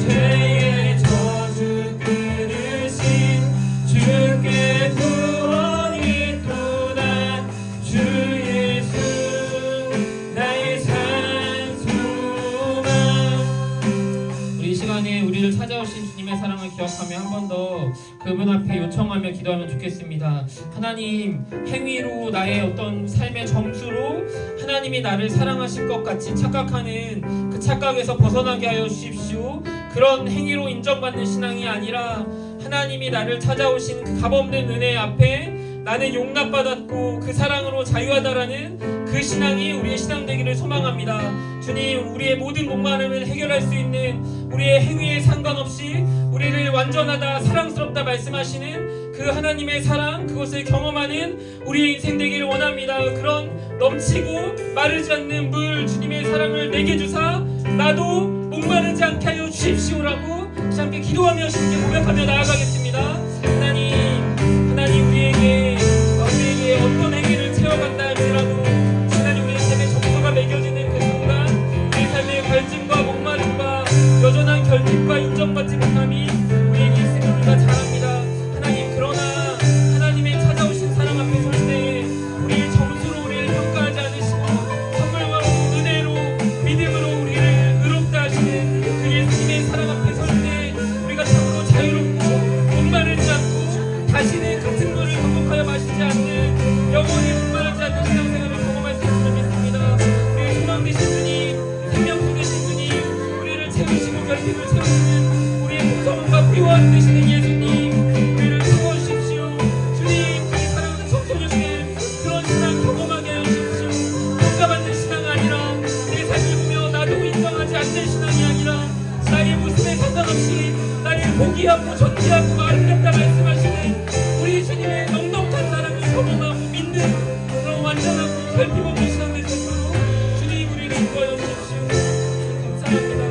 죄의 저주 끊으신 주께 구원이 또다. 주 예수 나의 산소망. 우리 이 시간에 우리를 찾아오신 주님의 사랑을 기억하며 한 번 더 그분 앞에 요청하며 기도하면 좋겠습니다. 하나님, 행위로 나의 어떤 삶의 점수로 하나님이 나를 사랑하실 것 같이 착각하는 그 착각에서 벗어나게 하여 주십시오. 그런 행위로 인정받는 신앙이 아니라 하나님이 나를 찾아오신 그 값없는 은혜 앞에 나는 용납받았고 그 사랑으로 자유하다라는 그 신앙이 우리의 신앙 되기를 소망합니다. 주님, 우리의 모든 목마름을 해결할 수 있는 우리의 행위에 상관없이 우리를 완전하다, 사랑스럽다 말씀하시는 그 하나님의 사랑, 그것을 경험하는 우리의 인생 되기를 원합니다. 그런 넘치고 마르지 않는 물, 주님의 사랑을 내게 주사 나도 목마르지 않게 하여 주십시오라고 함께 기도하며 주님께 고백하며 나아가겠습니다. 하나님 우리에게 어떤 행위를 채워간다 할지라도 하나님 우리의 삶의 정서가 매겨지는 그 순간 우리 삶의 갈증과 목마름과 여전한 결핍과 인정받지 못함이 우리에게 있음을 우리가 잘 압니다. 하나님, 그러나 하나님의 찾아오신 사랑 앞에 설 때 우리의 점수로 우리를 평가하지 않으시고 선물과 은혜로 믿음으로 우리를 의롭다 하시는 그 예수님의 사랑 앞에 설 때 우리가 참으로 자유롭고 목마르지 않고 다시는 같은 물을 반복하여 마시지 않는 영원히 목마르지 않는 신앙생활을 경험할 수 있음을 믿습니다. 우리의 소망 되신 주님, 생명수 되신 주님, 우리를 채우시고 결핍을 채우시는 우리의 풍성함과 피와 되시는 예수님, 우리를 채워주십시오. 주님, 그 사랑하는 청소년 중에 그런 신앙 경험하게 해주십시오. 평가받는 신앙 아니라 내 삶을 보며 나도 인정하지 않는 신앙이 아니라 나의 모습에 상관없이 나의 포기하고 존재하고 아름답다 말씀하시는 우리 주님의 넉넉한 사랑을 경험하고 믿는 그런 완전하고 결핍 없는 신앙 될 수 있도록 주님 우리를 인도하여 주십시오. 감사합니다.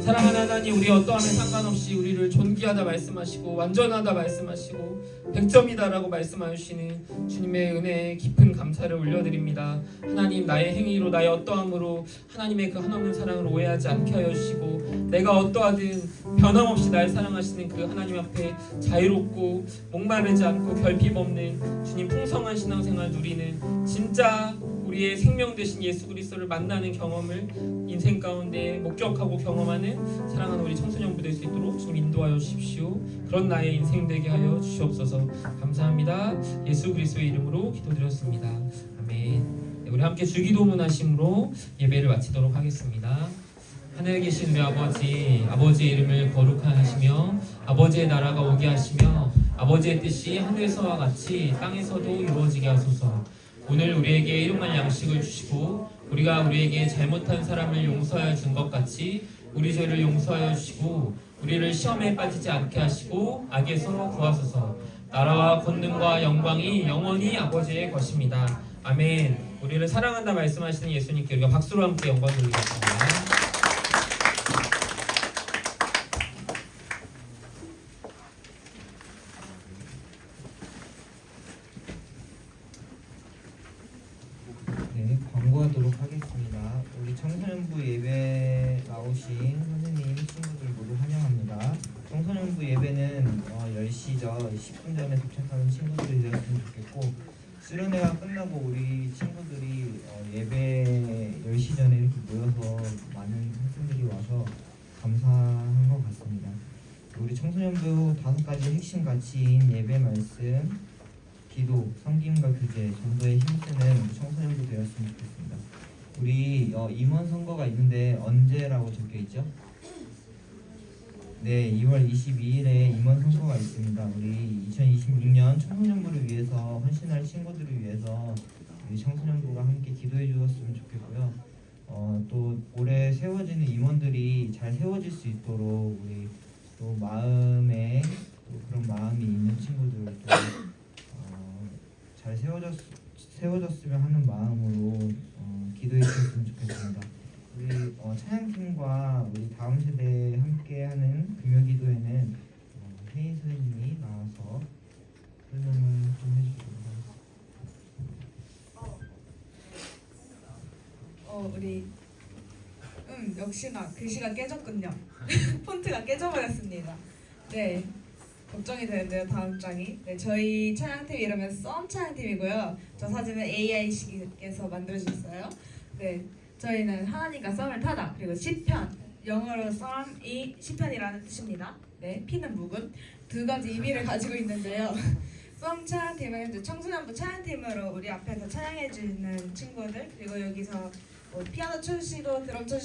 사랑하는 하나님, 우리 어떠함에 상관없이 우리를 존귀하다 말씀하시고 완전하다 말씀하시고 100점이다라고 말씀하시는 주님의 은혜에 깊은 감사를 올려드립니다. 하나님, 나의 행위로 나의 어떠함으로 하나님의 그 한없는 사랑을 오해하지 않게 하여 주시고 내가 어떠하든 변함없이 날 사랑하시는 그 하나님 앞에 자유롭고 목마르지 않고 결핍 없는 주님 풍성한 신앙생활 누리는 진짜 우리의 생명 되신 예수 그리스도를 만나는 경험을 인생 가운데 목격하고 경험하는 사랑하는 우리 청소년부 될 수 있도록 주님 인도하여 주십시오. 그런 나의 인생 되게 하여 주시옵소서. 감사합니다. 예수 그리스도의 이름으로 기도드렸습니다. 아멘. 네, 우리 함께 주기도문 하심으로 예배를 마치도록 하겠습니다. 하늘에 계신 우리 아버지, 아버지의 이름을 거룩하시며 아버지의 나라가 오게 하시며 아버지의 뜻이 하늘에서와 같이 땅에서도 이루어지게 하소서. 오늘 우리에게 일용할 양식을 주시고 우리가 우리에게 잘못한 사람을 용서하여 준 것 같이 우리 죄를 용서하여 주시고 우리를 시험에 빠지지 않게 하시고 악에서 구하소서. 나라와 권능과 영광이 영원히 아버지의 것입니다. 아멘. 우리를 사랑한다 말씀하시는 예수님께 우리가 박수로 함께 영광 돌리겠습니다. 청소년부 예배는 10시죠. 10분 전에 도착하는 친구들이 되었으면 좋겠고, 수련회가 끝나고 우리 친구들이 예배 10시 전에 이렇게 모여서 많은 학생들이 와서 감사한 것 같습니다. 우리 청소년부 5가지 핵심 가치인 예배 말씀, 기도, 섬김과 교제, 전도에 힘쓰는 우리 청소년부 되었으면 좋겠습니다. 우리 임원 선거가 있는데 언제라고 적혀 있죠? 네, 2월 22일에 임원 선거가 있습니다. 우리 2026년 청소년부를 위해서 헌신할 친구들을 위해서 우리 청소년부가 함께 기도해 주었으면 좋겠고요. 또 올해 세워지는 임원들이 잘 세워질 수 있도록 우리 또 마음에 또 그런 마음이 있는 친구들 또 잘 세워졌으면 하는 마음으로 기도해 주셨으면 좋겠습니다. 우리 찬양팀과 우리 다음 세대에 함께하는 금요 기도회는 혜인 선생님이 나와서 설명을 좀 해주시도록 하겠습니다. 우리 역시나 글씨가 깨졌군요. 폰트가 깨져버렸습니다. 네, 걱정이 되는데요. 다음 장이. 네, 저희 찬양팀 이름은 썸 찬양팀이고요. 저 사진은 AI씨께서 만들어주셨어요. 네, 저희는 하나님과 썸을 타다. 그리고 시편, 영어로 썸이 시편이라는 뜻입니다. 네, 피는 묵음. 두 가지 의미를 가지고 있는데요. 썸 찬양팀은 이제 청소년부 찬양팀으로 우리 앞에서 찬양해주는 친구들, 그리고 여기서 피아노 쳐주시고 드럼 쳐주시고